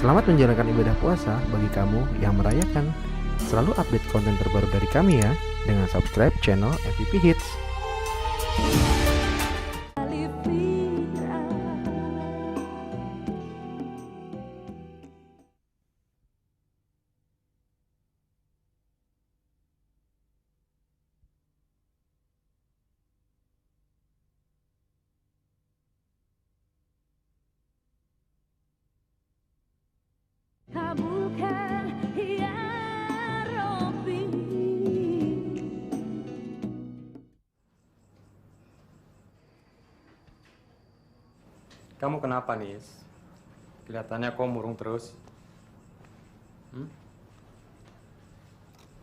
Selamat menjalankan ibadah puasa bagi kamu yang merayakan. Selalu update konten terbaru dari kami ya, dengan subscribe channel FVP Hits. Kabulkan ya Rabbi. Kamu kenapa, Nis? Kelihatannya kau murung terus.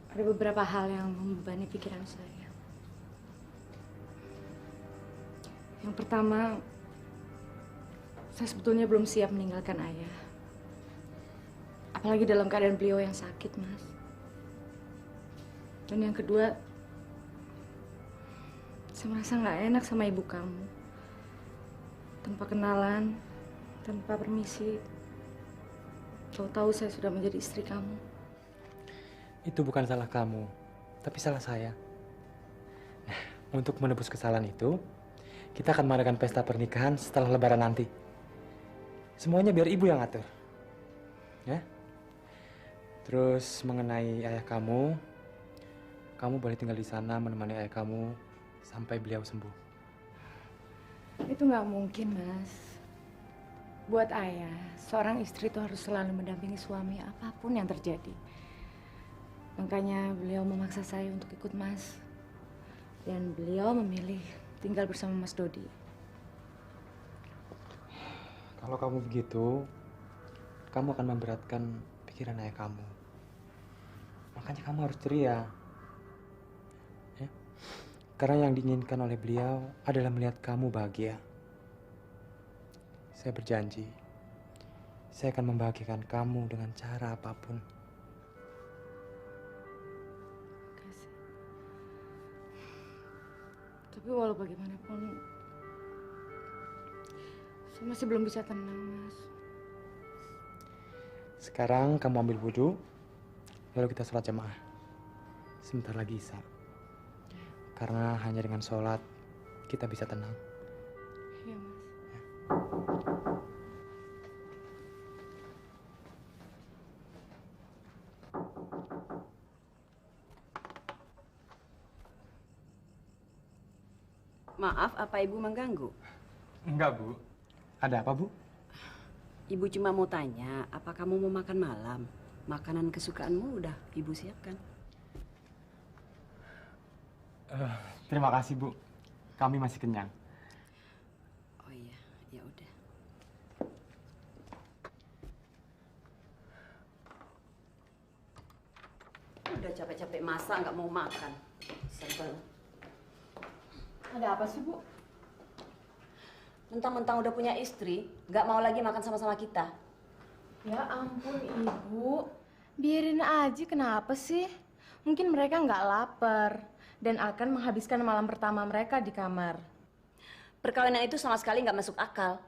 Ada beberapa hal yang membebani pikiran saya. Yang pertama, saya sebetulnya belum siap meninggalkan ayah. Apalagi dalam keadaan beliau yang sakit, Mas. Dan yang kedua, saya merasa nggak enak sama ibu kamu. Tanpa kenalan, tanpa permisi, tahu-tahu saya sudah menjadi istri kamu. Itu bukan salah kamu, tapi salah saya. Nah, untuk menebus kesalahan itu, kita akan mengadakan pesta pernikahan setelah Lebaran nanti. Semuanya biar ibu yang atur. Ya? Terus mengenai ayah kamu boleh tinggal di sana menemani ayah kamu sampai beliau sembuh. Itu nggak mungkin, Mas. Buat ayah, seorang istri itu harus selalu mendampingi suami apapun yang terjadi. Makanya beliau memaksa saya untuk ikut Mas. Dan beliau memilih tinggal bersama Mas Dodi. Kalau kamu begitu, kamu akan memberatkan pikiran ayah kamu. Makanya kamu harus ceria. Ya? Karena yang diinginkan oleh beliau adalah melihat kamu bahagia. Saya berjanji, saya akan membahagiakan kamu dengan cara apapun. Kasih. Tapi walau bagaimanapun, saya masih belum bisa tenang, Mas. Sekarang kamu ambil wudhu, lalu kita sholat jamaah. Sebentar lagi Isya. Karena hanya dengan sholat, kita bisa tenang. Iya, Mas. Maaf, apa Ibu mengganggu? Enggak, Bu. Ada apa, Bu? Ibu cuma mau tanya, apa kamu mau makan malam? Makanan kesukaanmu udah Ibu siapkan. Terima kasih, Bu. Kami masih kenyang. Oh iya, ya udah. Udah capek-capek masak nggak mau makan. Sebel. Ada apa sih, Bu? Mentang-mentang udah punya istri, nggak mau lagi makan sama-sama kita. Ya ampun, Ibu. Biarin aja, kenapa sih? Mungkin mereka nggak lapar dan akan menghabiskan malam pertama mereka di kamar. Perkawinan itu sama sekali nggak masuk akal.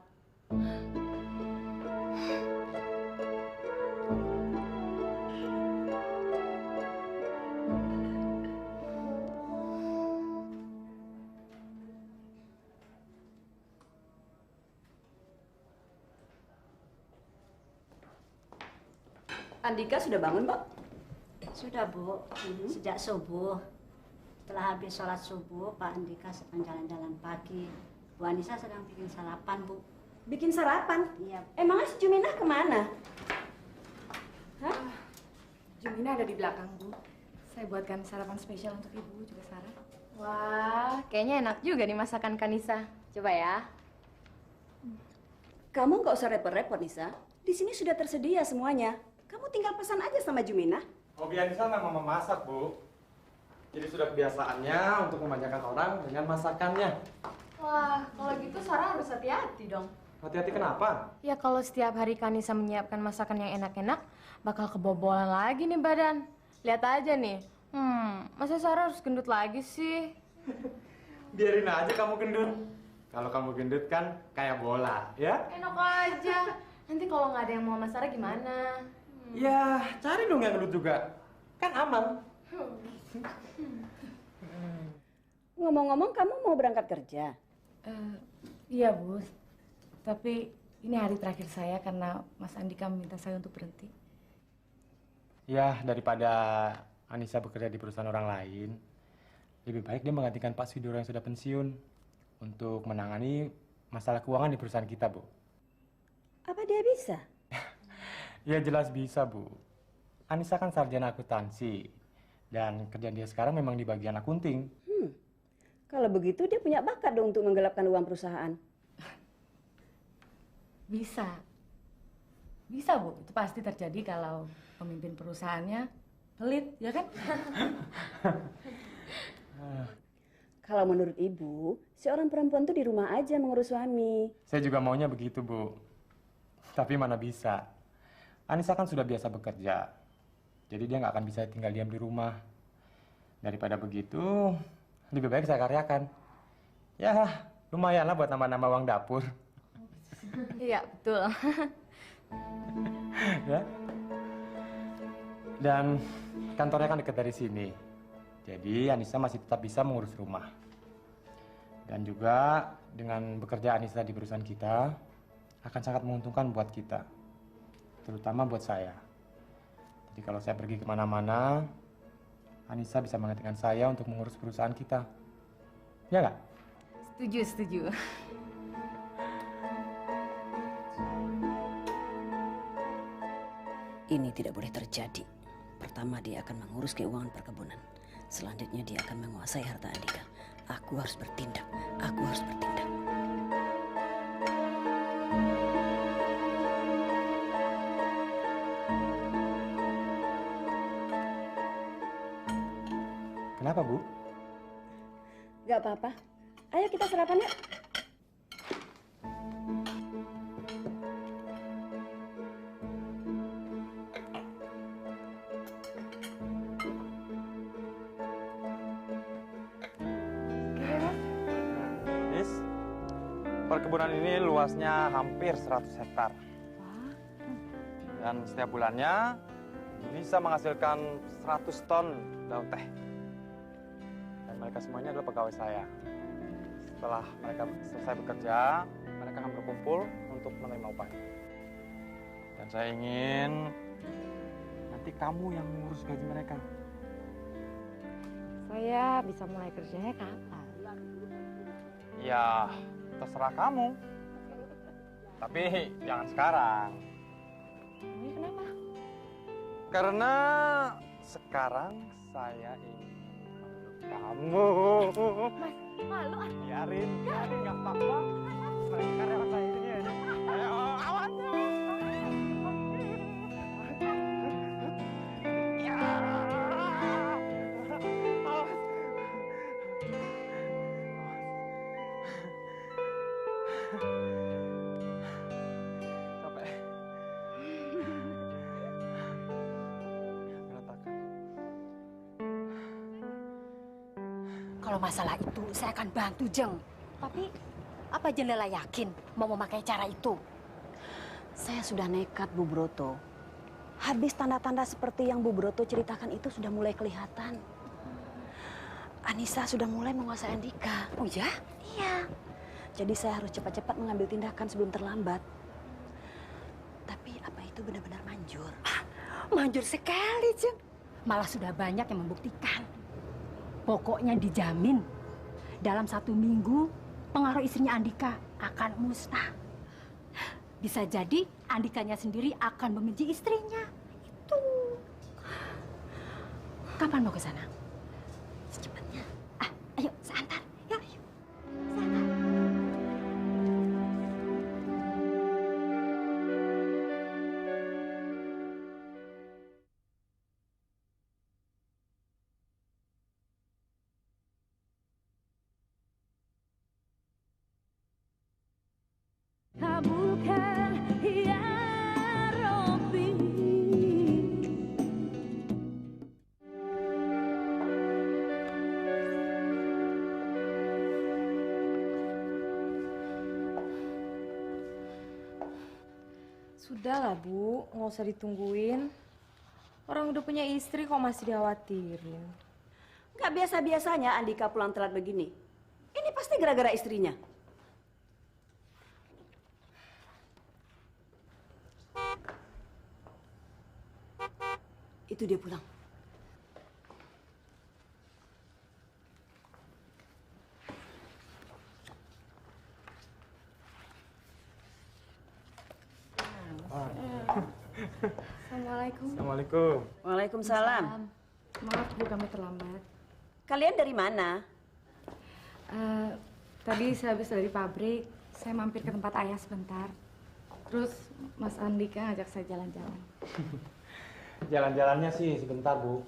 Andika sudah bangun, Mbak? Sudah, Bu. Sejak subuh. Setelah habis sholat subuh, Pak Andika sedang jalan-jalan pagi. Bu Anissa sedang bikin sarapan, Bu. Bikin sarapan? Iya. Emangnya si Juminah kemana? Hah? Jumina ada di belakang, Bu. Saya buatkan sarapan spesial untuk Ibu juga, Sarah. Wah, kayaknya enak juga nih masakan Kanisa. Coba ya. Kamu nggak usah repot-repot, Nisa. Di sini sudah tersedia semuanya. Kamu tinggal pesan aja sama Juminah. Hobi Anissa memang memasak, Bu. Jadi sudah kebiasaannya untuk memanjakan orang dengan masakannya. Wah, kalau gitu Sarah harus hati-hati dong. Hati-hati kenapa? Ya kalau setiap hari Kanisa menyiapkan masakan yang enak-enak, bakal kebobolan lagi nih badan. Lihat aja nih. Masa Sarah harus gendut lagi sih? Biarin aja kamu gendut. Kalau kamu gendut kan kayak bola, ya? Enak aja. Nanti kalau nggak ada yang mau sama Sarah gimana? Ya, cari dong yang gendut juga. Kan aman. Ngomong-ngomong, kamu mau berangkat kerja? Iya, Bu. Tapi ini hari terakhir saya karena Mas Andika meminta saya untuk berhenti. Ya, daripada Anissa bekerja di perusahaan orang lain, lebih baik dia menggantikan Pak Swidoro yang sudah pensiun untuk menangani masalah keuangan di perusahaan kita, Bu. Apa dia bisa? Ya jelas bisa, Bu. Anissa kan sarjana akuntansi dan kerjaan dia sekarang memang di bagian akunting. Kalau begitu dia punya bakat dong untuk menggelapkan uang perusahaan. Bisa. Bisa, Bu. Itu pasti terjadi kalau pemimpin perusahaannya pelit, ya kan? Kalau menurut ibu, seorang perempuan tuh di rumah aja mengurus suami. Saya juga maunya begitu, Bu. Tapi mana bisa. Anissa kan sudah biasa bekerja. Jadi dia nggak akan bisa tinggal diam di rumah. Daripada begitu, lebih baik saya karyakan. Ya, lumayanlah buat nambah-nambah uang dapur. Iya, betul. Ya. Dan kantornya kan dekat dari sini. Jadi Anissa masih tetap bisa mengurus rumah. Dan juga dengan bekerja Anissa di perusahaan kita akan sangat menguntungkan buat kita. Terutama buat saya. Jadi kalau saya pergi kemana-mana, Anissa bisa menggantikan saya untuk mengurus perusahaan kita. Ya nggak? Setuju, setuju. Ini tidak boleh terjadi. Pertama dia akan mengurus keuangan perkebunan. Selanjutnya dia akan menguasai harta Andika. Aku harus bertindak. Aku harus bertindak. Kenapa, Bu? Gak apa-apa. Ayo kita sarapan yuk. Nis, perkebunan ini luasnya hampir 100 hektar. Dan setiap bulannya bisa menghasilkan 100 ton daun teh. Dan mereka semuanya adalah pegawai saya. Setelah mereka selesai bekerja, mereka akan berkumpul untuk menerima upah. Dan saya ingin nanti kamu yang mengurus gaji mereka. Saya bisa mulai kerjanya kapan? Ya, terserah kamu. Tapi jangan sekarang. Ini kenapa? Karena sekarang saya ingin kamu. Mas, malu ah. Biarin nggak apa-apa. Mereka karyawan saya ini. Ayo, awas. Ya. Awas. Capek. Berantakan. Kalau masalah itu saya akan bantu, Jeng. Tapi apa Jendela yakin mau memakai cara itu? Saya sudah nekat, Bu Broto. Habis tanda-tanda seperti yang Bu Broto ceritakan itu sudah mulai kelihatan. Anissa sudah mulai menguasai Andika. Oh ya? Iya. Jadi saya harus cepat-cepat mengambil tindakan sebelum terlambat. Tapi apa itu benar-benar manjur? Manjur sekali, Jeng. Malah sudah banyak yang membuktikan. Pokoknya dijamin dalam 1 minggu pengaruh istrinya Andika akan musnah. Bisa jadi Andikanya sendiri akan membenci istrinya. Itu. Kapan mau ke sana? Secepatnya. Ayo, saya antar. Ya, ayo. Kabulkan ya Rabbi. Sudahlah Bu, nggak usah ditungguin. Orang udah punya istri kok masih dikhawatirin. Nggak biasa-biasanya Andika pulang telat begini. Ini pasti gara-gara istrinya. Itu dia pulang. Assalamualaikum. Assalamualaikum. Waalaikumsalam. Maaf Bu, kami terlambat. Kalian dari mana? Tadi saya habis dari pabrik, saya mampir ke tempat ayah sebentar. Terus Mas Andika ngajak saya jalan-jalan. Jalan-jalannya sih sebentar, Bu.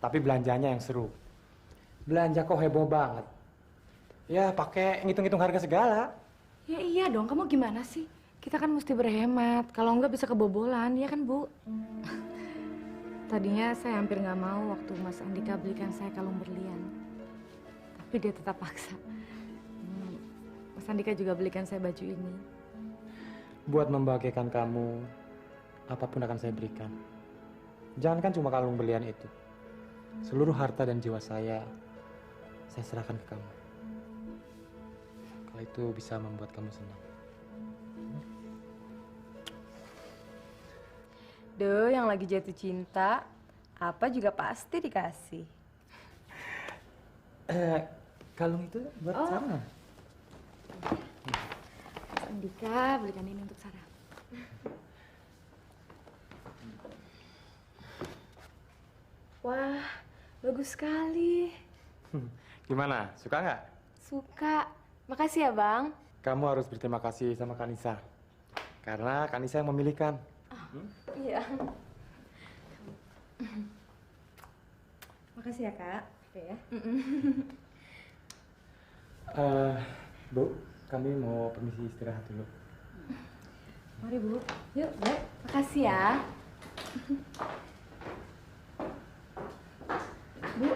Tapi belanjanya yang seru. Belanja kok heboh banget. Ya, pakai ngitung-ngitung harga segala. Ya iya dong, kamu gimana sih? Kita kan mesti berhemat, kalau enggak bisa kebobolan, ya kan Bu? Tadinya saya hampir nggak mau waktu Mas Andika belikan saya kalung berlian. Tapi dia tetap paksa. Mas Andika juga belikan saya baju ini. Buat membahagiakan kamu, apapun akan saya berikan. Jangankan cuma kalung berlian itu. Seluruh harta dan jiwa saya serahkan ke kamu. Kalau itu bisa membuat kamu senang. Duh, yang lagi jatuh cinta, apa juga pasti dikasih. Kalung itu buat Sarah. Mas Andika belikan ini untuk Sarah. Wah, bagus sekali. Gimana? Suka nggak? Suka. Makasih ya, Bang. Kamu harus berterima kasih sama Kanisa. Karena Kanisa yang memilihkan. Iya. Makasih ya, Kak. Oke ya. Bu, kami mau permisi istirahat dulu. Mari, Bu. Yuk, Bu. Makasih ya. Bu.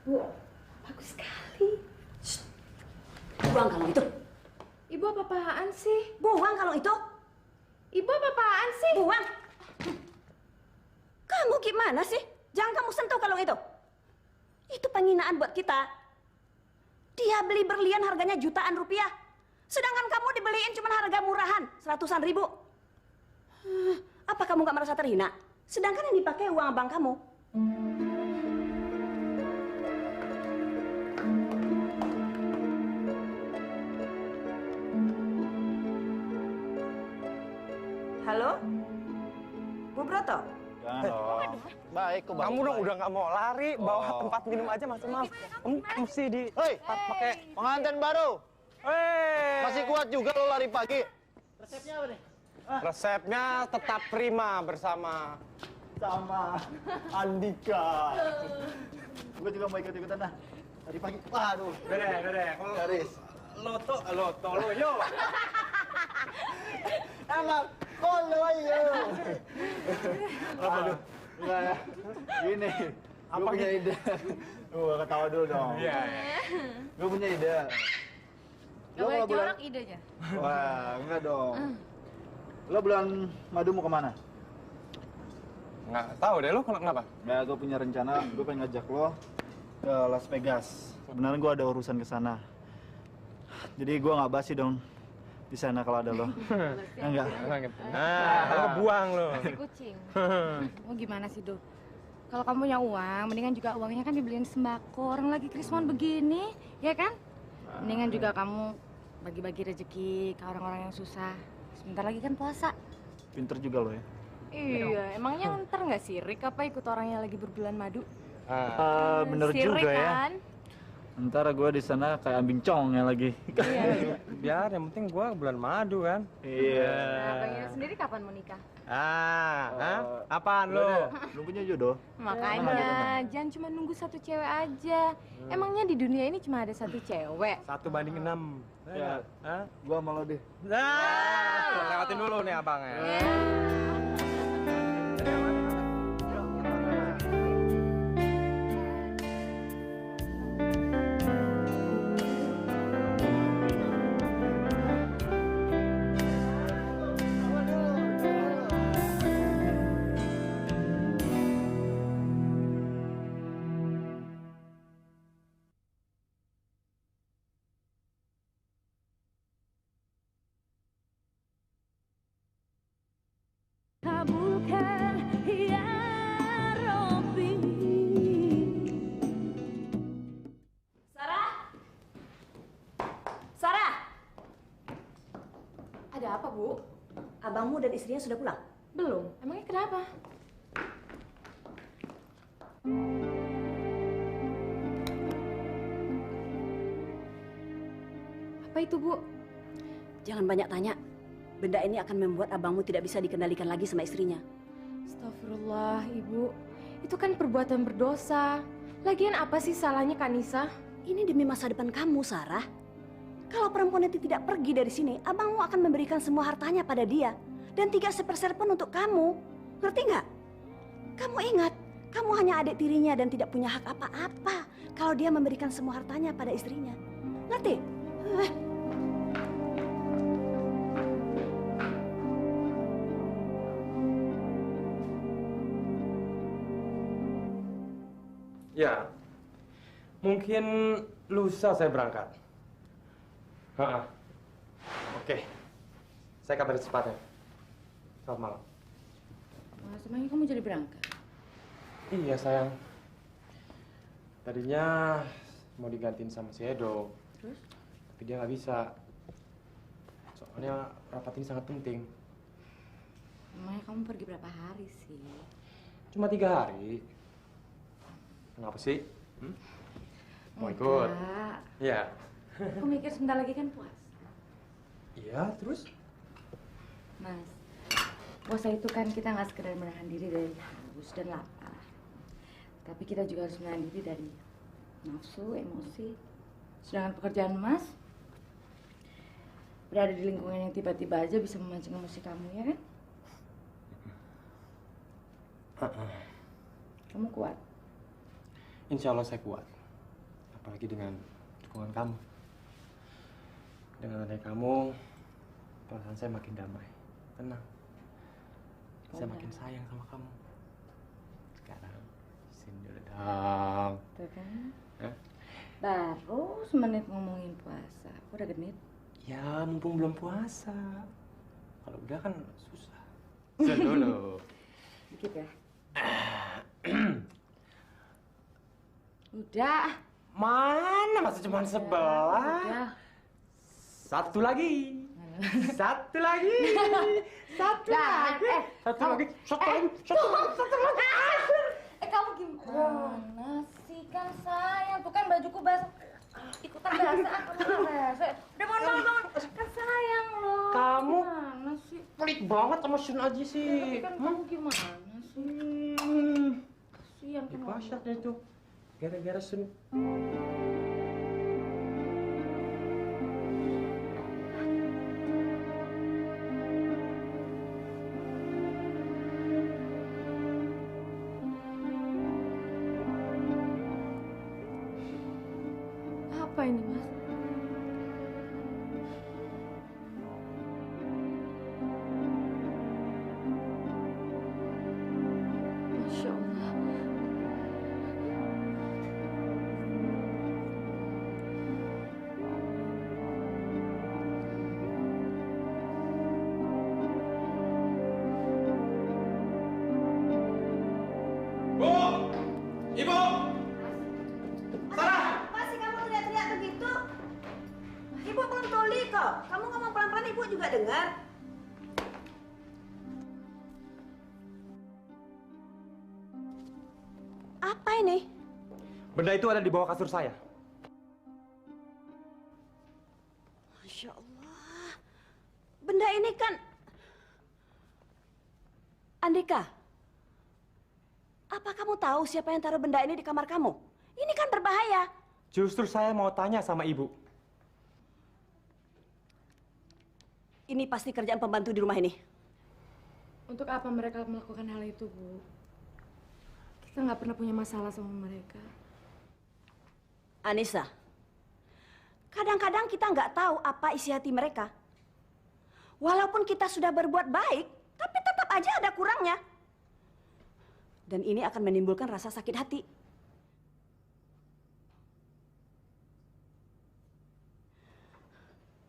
Bu, bagus sekali. Buang kalung itu. Ibu apa-apaan sih? Buang kalung itu. Ibu apa-apaan sih? Buang. Kamu gimana sih? Jangan kamu sentuh kalung itu. Itu penghinaan buat kita. Dia beli berlian harganya jutaan rupiah. Sedangkan kamu dibeliin cuma harga murahan, 100-an ribu. Apa kamu gak merasa terhina? Sedangkan yang dipakai uang abang kamu. Halo? Bu Broto? Jangan dong. Baik kok. Kamu dong udah nggak mau lari, bawa Oh. tempat minum aja mas. Maaf, kamu mesti di Hei, pakai. pengantin baru. Masih kuat juga lo lari pagi. Resepnya apa nih? Resepnya tetap prima bersama Sama Andika. Gue juga mau ikut-ikutan dah. Lari pagi. Waduh. Dede, kalau Garis. loto lo yo. Emang kolo yo. Aduh. Enggak ya. Gini. Gue punya ide. Ketawa dulu dong. Iya. Gue punya ide. Lo kalau bulan... idenya. Wah, enggak dong. Lo bulan madu mau kemana? Nggak tahu deh lo kenapa? Ya, gue punya rencana. Gue pengen ngajak lo ke Las Vegas. Sebenarnya gue ada urusan ke sana. Jadi gue nggak basi dong di sana kalau ada lo. Enggak. Lo buang lo. Si kucing. Oh gimana sih, Dok? Kalau kamu punya uang, mendingan juga uangnya kan dibeliin sembako. Orang lagi krismon begini, ya kan? Mendingan juga kamu bagi-bagi rezeki ke orang-orang yang susah. Sebentar lagi kan puasa. Pinter juga lo ya. Iya, emangnya ntar nggak sirik apa ikut orang yang lagi berbulan madu? Bener Sirik juga ya. kan? Ntar gue di sana kayak ambing cong ya lagi. Iya. Biar yang penting gua bulan madu kan. Iya. Nah, Bang Ina sendiri kapan mau nikah? Apaan lo? Lu punya jodoh? Makanya jangan cuma nunggu satu cewek aja. Emangnya di dunia ini cuma ada satu cewek? 1/6. Ya. Hah? Gua sama lo deh. Lewatin dulu nih abangnya. kabulkan ya Rabbi. Sarah? Sarah? Ada apa, Bu? Abangmu dan istrinya sudah pulang? Belum. Emangnya kenapa? Apa itu, Bu? Jangan banyak tanya. Benda ini akan membuat abangmu tidak bisa dikendalikan lagi sama istrinya. Astagfirullah, Ibu. Itu kan perbuatan berdosa. Lagian apa sih salahnya Kak Nisa? Ini demi masa depan kamu, Sarah. Kalau perempuan itu tidak pergi dari sini, abangmu akan memberikan semua hartanya pada dia. Dan 3/1 pun untuk kamu. Ngerti nggak? Kamu ingat, kamu hanya adik tirinya dan tidak punya hak apa-apa kalau dia memberikan semua hartanya pada istrinya. Ngerti? Ya, mungkin lusa saya berangkat. Oke, saya kabari secepatnya. Selamat malam. Mas, emangnya kamu jadi berangkat? Iya sayang. Tadinya mau digantiin sama si Edo. Terus? Tapi dia nggak bisa. Soalnya rapat ini sangat penting. Emangnya kamu pergi berapa hari sih? Cuma 3 hari. Kenapa sih? Mau ikut? Enggak. Iya. Aku mikir sebentar lagi kan puasa. Iya, terus? Mas, puasa itu kan kita nggak sekedar menahan diri dari haus dan lapar. Tapi kita juga harus menahan diri dari nafsu, emosi. Sedangkan pekerjaan Mas berada di lingkungan yang tiba-tiba aja bisa memancing emosi kamu, ya kan? Kamu kuat. Insya Allah saya kuat. Apalagi dengan dukungan kamu. Dengan adanya kamu, perasaan saya makin damai, tenang. Saya makin sayang sama kamu. Sekarang, sini dulu dong. Tuh kan? Hah? Baru semenit ngomongin puasa, aku udah genit. Ya, mumpung belum puasa. Kalau udah kan susah. Sini dulu. Dikit ya. Udah. Mana masih cuma sebelah? Udah. Satu lagi. Satu lagi. Satu Jangan, lagi. Satu lagi. Satu lagi. Satu lagi. Kamu gimana sih? Kan sayang, tuh kan bajuku basah. Ikutan basah, kamu nggak basah. Udah bangun. Kan sayang loh. Kamu Gimana sih? pelit banget sama Sun aja Ya, sih. tapi kan kamu gimana sih? Kasihan kan. Dipasaknya itu. Gara-gara Sun. Apa ini, Mas? Masya Allah. Bu! Ibu! Masih kamu teriak-teriak begitu? Ibu belum tuli kok. Kamu ngomong pelan-pelan, ibu juga dengar. Apa ini? Benda itu ada di bawah kasur saya. Masya Allah. Benda ini kan... Andika, apa kamu tahu siapa yang taruh benda ini di kamar kamu? Ini kan berbahaya. Justru saya mau tanya sama ibu. Ini pasti kerjaan pembantu di rumah ini. Untuk apa mereka melakukan hal itu, Bu? Kita nggak pernah punya masalah sama mereka. Anissa, kadang-kadang kita nggak tahu apa isi hati mereka. Walaupun kita sudah berbuat baik, tapi tetap aja ada kurangnya. Dan ini akan menimbulkan rasa sakit hati.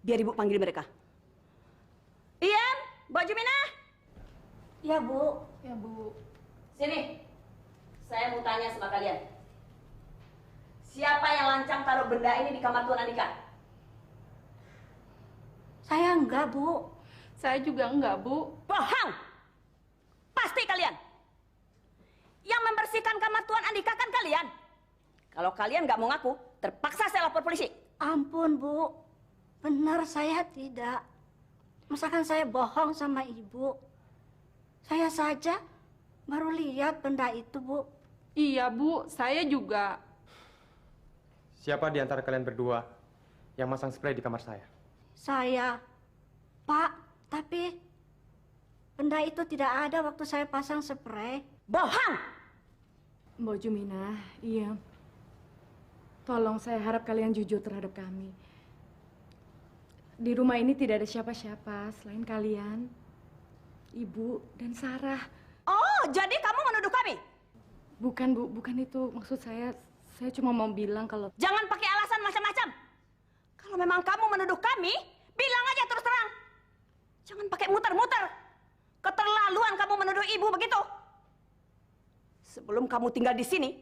Biar ibu panggil mereka. Ian, Mbak Jumina. Ya, Bu. Ya, Bu. Sini. Saya mau tanya sama kalian. Siapa yang lancang taruh benda ini di kamar Tuan Andika? Saya enggak, Bu. Saya juga enggak, Bu. Bohong! Pasti kalian. Yang membersihkan kamar Tuan Andika kan kalian. Kalau kalian nggak mau ngaku, terpaksa saya lapor polisi. Ampun, Bu. Benar saya tidak. Masakan saya bohong sama Ibu. Saya saja baru lihat benda itu, Bu. Iya, Bu. Saya juga. Siapa di antara kalian berdua yang masang spray di kamar saya? Saya. Pak, tapi benda itu tidak ada waktu saya pasang spray. Bohong! Mbak Jumina, iya. Tolong saya harap kalian jujur terhadap kami. Di rumah ini tidak ada siapa-siapa selain kalian, Ibu, dan Sarah. Oh, jadi kamu menuduh kami? Bukan, Bu. Bukan itu. Maksud saya cuma mau bilang kalau... Jangan pakai alasan macam-macam. Kalau memang kamu menuduh kami, bilang aja terus terang. Jangan pakai muter-muter. Keterlaluan kamu menuduh ibu begitu. Sebelum kamu tinggal di sini,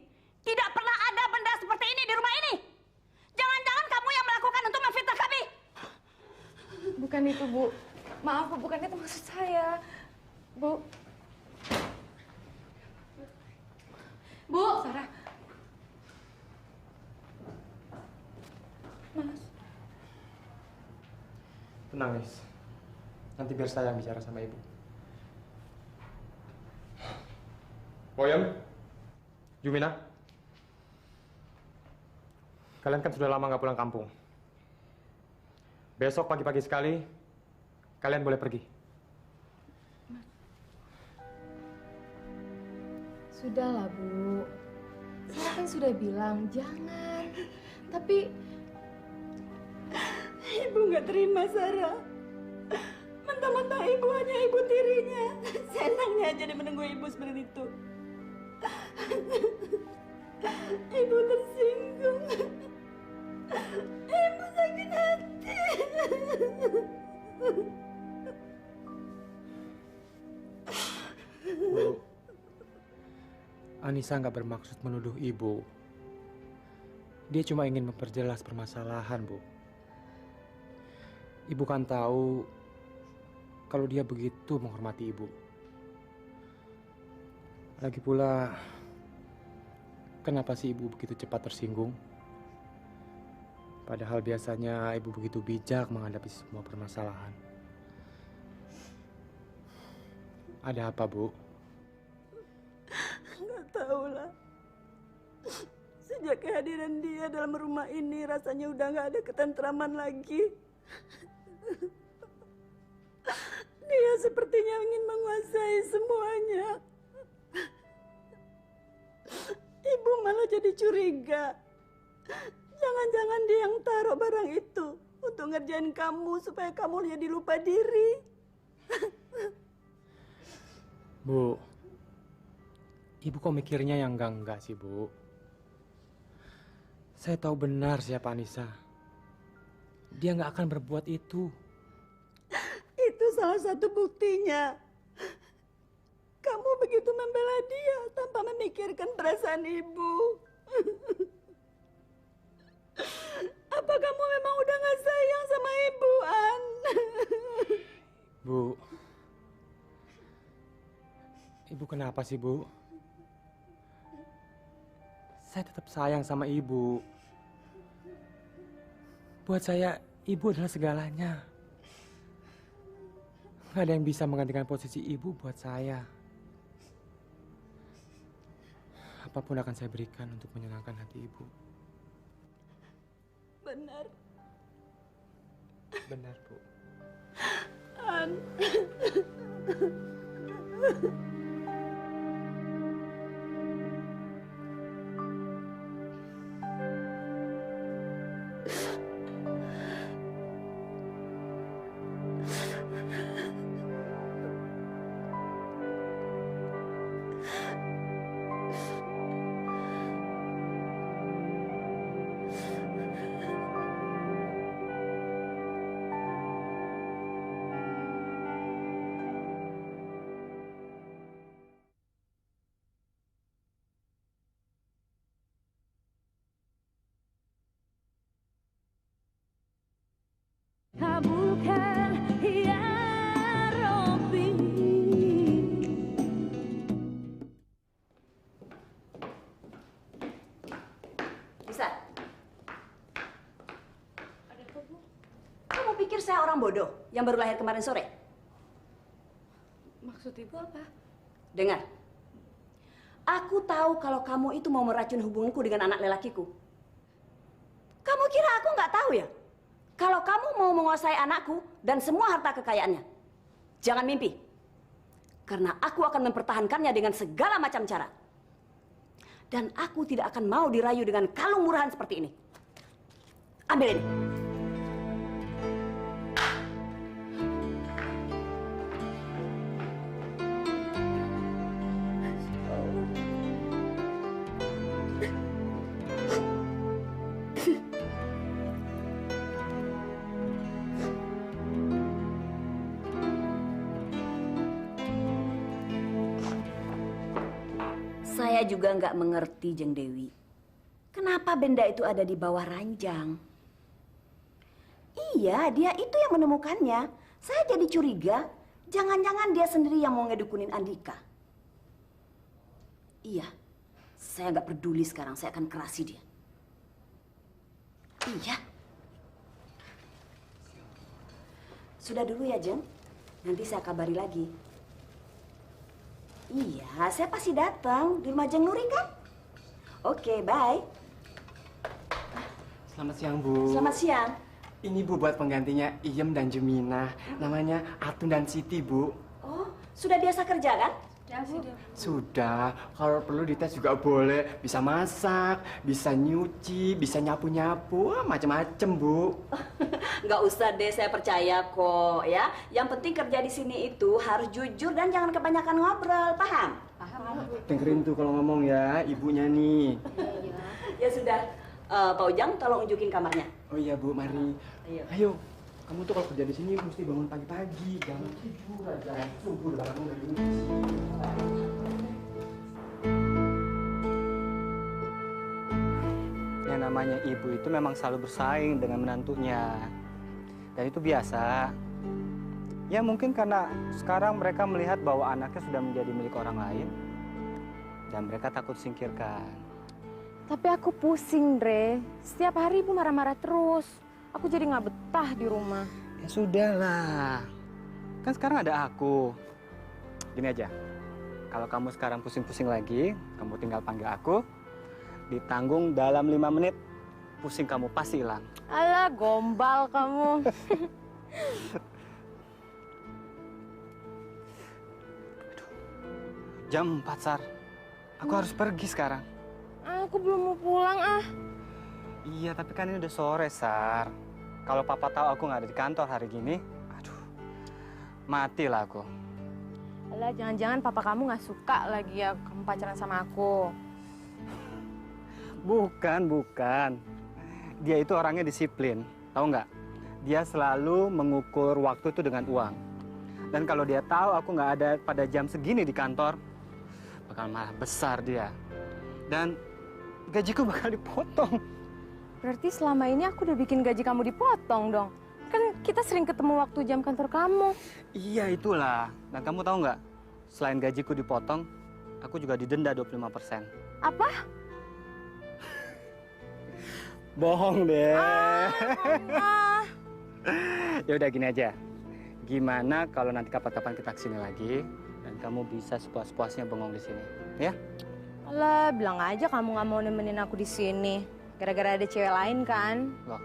tidak pernah ada benda seperti ini di rumah ini. Jangan-jangan kamu yang melakukan untuk memfitnah kami. Bukan itu, Bu. Maaf, Bu. Bukan itu maksud saya. Bu. Bu. Sarah. Mas. Tenang, Nis. Nanti biar saya yang bicara sama ibu. Boyem, Jumina, kalian kan sudah lama nggak pulang kampung. Besok pagi-pagi sekali, kalian boleh pergi. Sudahlah, Bu. Saya kan sudah bilang jangan. Tapi Ibu nggak terima, Sarah. Mentang-mentang ibu hanya ibu tirinya. Senangnya jadi menunggu ibu seperti itu. Ibu tersinggung. Ibu sakit hati. Bu, Anissa nggak bermaksud menuduh ibu. Dia cuma ingin memperjelas permasalahan, Bu. Ibu kan tahu kalau dia begitu menghormati ibu. Lagi pula, kenapa sih ibu begitu cepat tersinggung? Padahal biasanya ibu begitu bijak menghadapi semua permasalahan. Ada apa, Bu? Nggak tahu lah. Sejak kehadiran dia dalam rumah ini, rasanya udah nggak ada ketentraman lagi. Dia sepertinya ingin menguasai semuanya. Ibu malah jadi curiga. Jangan-jangan dia yang taruh barang itu untuk ngerjain kamu supaya kamu jadi lupa diri. Bu, ibu kok mikirnya yang enggak sih, Bu? Saya tahu benar siapa Anissa. Dia nggak akan berbuat itu. Itu salah satu buktinya. Kamu begitu membela dia tanpa memikirkan perasaan ibu. Apa kamu memang udah nggak sayang sama ibu, An? Bu, ibu kenapa sih, Bu? Saya tetap sayang sama ibu. Buat saya, ibu adalah segalanya. Nggak ada yang bisa menggantikan posisi ibu buat saya. Apapun akan saya berikan untuk menyenangkan hati ibu. Benar, Benar, Bu. An. bukan ya Robbi. Bisa? Kamu pikir saya orang bodoh yang baru lahir kemarin sore? Maksud ibu apa? Dengar. Aku tahu kalau kamu itu mau meracun hubunganku dengan anak lelakiku. Kamu kira aku nggak tahu ya? Kalau kamu mau menguasai anakku dan semua harta kekayaannya, jangan mimpi. Karena aku akan mempertahankannya dengan segala macam cara. Dan aku tidak akan mau dirayu dengan kalung murahan seperti ini. Ambil ini. Saya juga nggak mengerti, Jeng Dewi. Kenapa benda itu ada di bawah ranjang? Iya, dia itu yang menemukannya. Saya jadi curiga, jangan-jangan dia sendiri yang mau ngedukunin Andika. Iya, saya nggak peduli sekarang. Saya akan kerasi dia. Iya. Sudah dulu ya, Jeng. Nanti saya kabari lagi. Iya, saya pasti datang di rumah Jeng Nuri kan? Oke, bye. Selamat siang, Bu. Selamat siang. Ini Bu buat penggantinya Iem dan Jemina. Namanya Atun dan Siti, Bu. Oh, sudah biasa kerja kan? Ya, Bu. Sudah, kalau perlu dites juga boleh. Bisa masak, bisa nyuci, bisa nyapu-nyapu, macam-macam, Bu. Nggak usah deh, saya percaya kok ya. Yang penting kerja di sini itu harus jujur dan jangan kebanyakan ngobrol, paham? Paham, Bu. Dengerin tuh kalau ngomong ya, ibunya nih. Ya sudah, Pak Ujang tolong unjukin kamarnya. Oh iya, Bu, mari. Ayo. Ayo, kamu tuh kalau kerja di sini mesti bangun pagi-pagi, jangan tidur aja. Subuh udah bangun dari sini. Yang namanya ibu itu memang selalu bersaing dengan menantunya. Dan itu biasa. Ya mungkin karena sekarang mereka melihat bahwa anaknya sudah menjadi milik orang lain. Dan mereka takut singkirkan. Tapi aku pusing, Dre. Setiap hari ibu marah-marah terus. Aku jadi nggak betah di rumah. Ya sudahlah. Kan sekarang ada aku. Gini aja. Kalau kamu sekarang pusing-pusing lagi, kamu tinggal panggil aku. Ditanggung dalam 5 menit, pusing kamu pasti hilang. Alah, gombal kamu. Jam 4, Sar. Aku harus pergi sekarang. Aku belum mau pulang, ah. Iya, tapi kan ini udah sore, Sar. Kalau papa tahu aku nggak ada di kantor hari gini, aduh, matilah aku. Alah, jangan-jangan papa kamu nggak suka lagi ya kamu pacaran sama aku. Bukan. Dia itu orangnya disiplin, tahu nggak? Dia selalu mengukur waktu itu dengan uang. Dan kalau dia tahu aku nggak ada pada jam segini di kantor, bakal marah besar dia. Dan gajiku bakal dipotong. Berarti selama ini aku udah bikin gaji kamu dipotong dong. Kan kita sering ketemu waktu jam kantor kamu. Iya, itulah. Dan kamu tahu nggak? Selain gajiku dipotong, aku juga didenda 25%. Apa? Bohong deh. Ah. Ya udah gini aja. Gimana kalau nanti kapan-kapan kita kesini lagi dan kamu bisa sepuas-puasnya bengong di sini, ya? Alah, bilang aja kamu nggak mau nemenin aku di sini. Gara-gara ada cewek lain kan? Loh,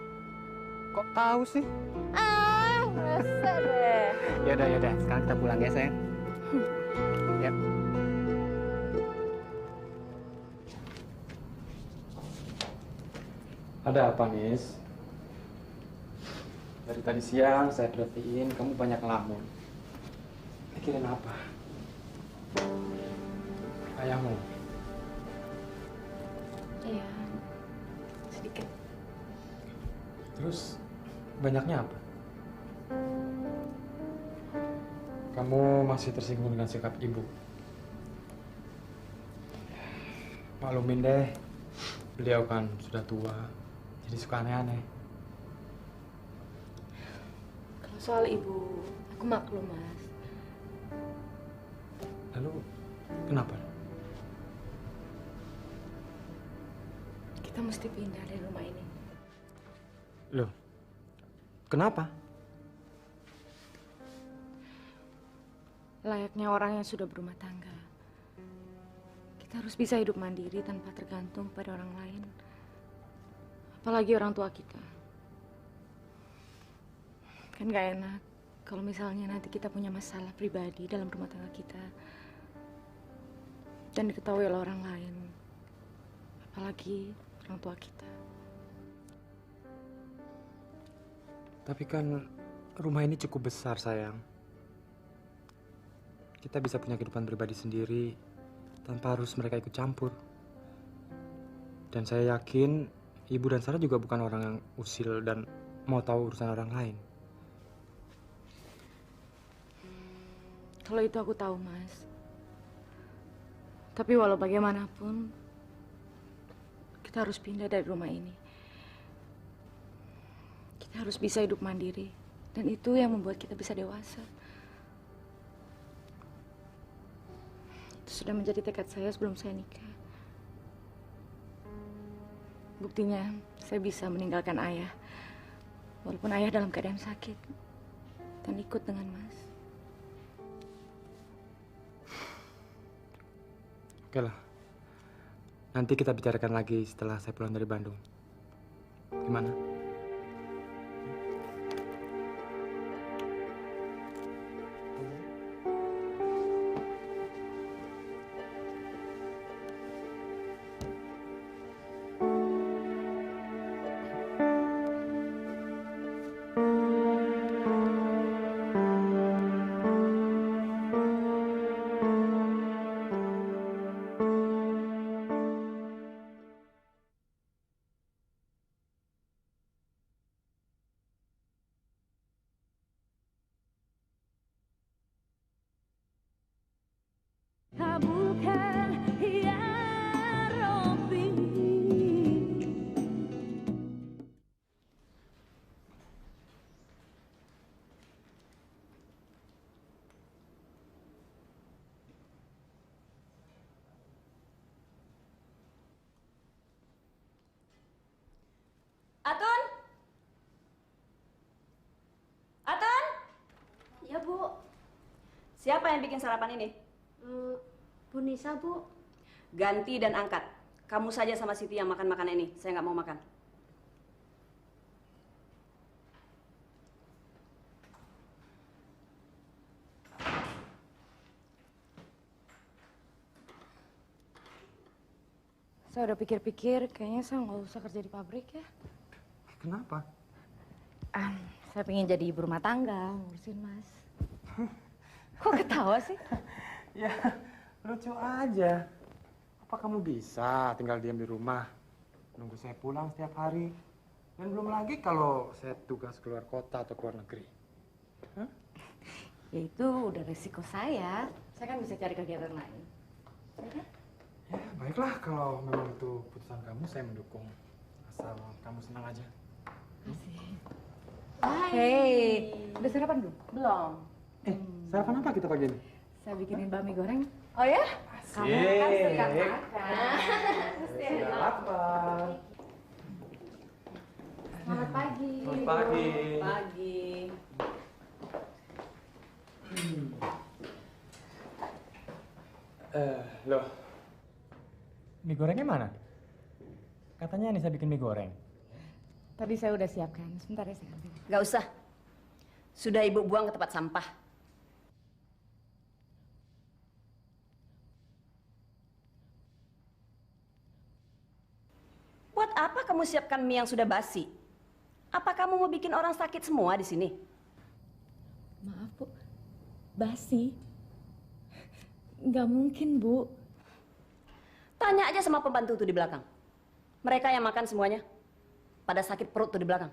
kok tahu sih? Ah, masa deh. Ya udah. Sekarang kita pulang ya, sayang. Ya. Ada apa, Nis? Dari tadi siang saya perhatiin kamu banyak ngelamun. Mikirin apa? Ayahmu? Iya, sedikit. Terus banyaknya apa? Kamu masih tersinggung dengan sikap ibu? Maklumin deh, beliau kan sudah tua, jadi suka aneh-aneh. Kalau Soal ibu, aku maklum, Mas. Lalu kenapa? Kita mesti pindah dari rumah ini. Loh, kenapa? Layaknya orang yang sudah berumah tangga. Kita harus bisa hidup mandiri tanpa tergantung pada orang lain. Apalagi orang tua kita. Kan gak enak kalau misalnya nanti kita punya masalah pribadi dalam rumah tangga kita. Dan diketahui oleh orang lain. Apalagi orang tua kita. Tapi kan rumah ini cukup besar, sayang. Kita bisa punya kehidupan pribadi sendiri tanpa harus mereka ikut campur. Dan saya yakin Ibu dan Sarah juga bukan orang yang usil dan mau tahu urusan orang lain. Kalau itu aku tahu, Mas. Tapi walau bagaimanapun, kita harus pindah dari rumah ini. Kita harus bisa hidup mandiri. Dan itu yang membuat kita bisa dewasa. Itu sudah menjadi tekad saya sebelum saya nikah. Buktinya, saya bisa meninggalkan ayah. Walaupun ayah dalam keadaan sakit. Dan ikut dengan Mas. Oke lah. Nanti kita bicarakan lagi setelah saya pulang dari Bandung. Gimana? Kabulkan ya Rabbi. Atun? Atun? Ya, Bu. Siapa yang bikin sarapan ini? Bu Nisa, Bu. Ganti dan angkat. Kamu saja sama Siti yang makan makanan ini. Saya nggak mau makan. Saya udah pikir-pikir, kayaknya saya nggak usah kerja di pabrik ya. Kenapa? Saya pengen jadi ibu rumah tangga, ngurusin Mas. Kok ketawa sih? Ya, lucu aja. Apa kamu bisa tinggal diam di rumah? Nunggu saya pulang setiap hari? Dan belum lagi kalau saya tugas keluar kota atau keluar negeri. Hah? Ya itu udah resiko saya. Saya kan bisa cari kegiatan lain. Ya, baiklah kalau memang itu keputusan kamu, saya mendukung. Asal kamu senang aja. Hei, udah sarapan belum? Belum. Sarapan apa kita pagi ini? Saya bikinin bakmi goreng. Oh ya? Kamu kan suka makan. Sarapan. Selamat pagi. Selamat pagi. Pagi. Loh. Mie gorengnya mana? Katanya Anissa bikin mie goreng. Tadi saya udah siapkan. Sebentar ya saya ambil. Nggak usah. Sudah ibu buang ke tempat sampah. Buat apa kamu siapkan mie yang sudah basi? Apa kamu mau bikin orang sakit semua di sini? Maaf, Bu. Basi? Nggak mungkin, Bu. Tanya aja sama pembantu tuh di belakang. Mereka yang makan semuanya. Pada sakit perut tuh di belakang.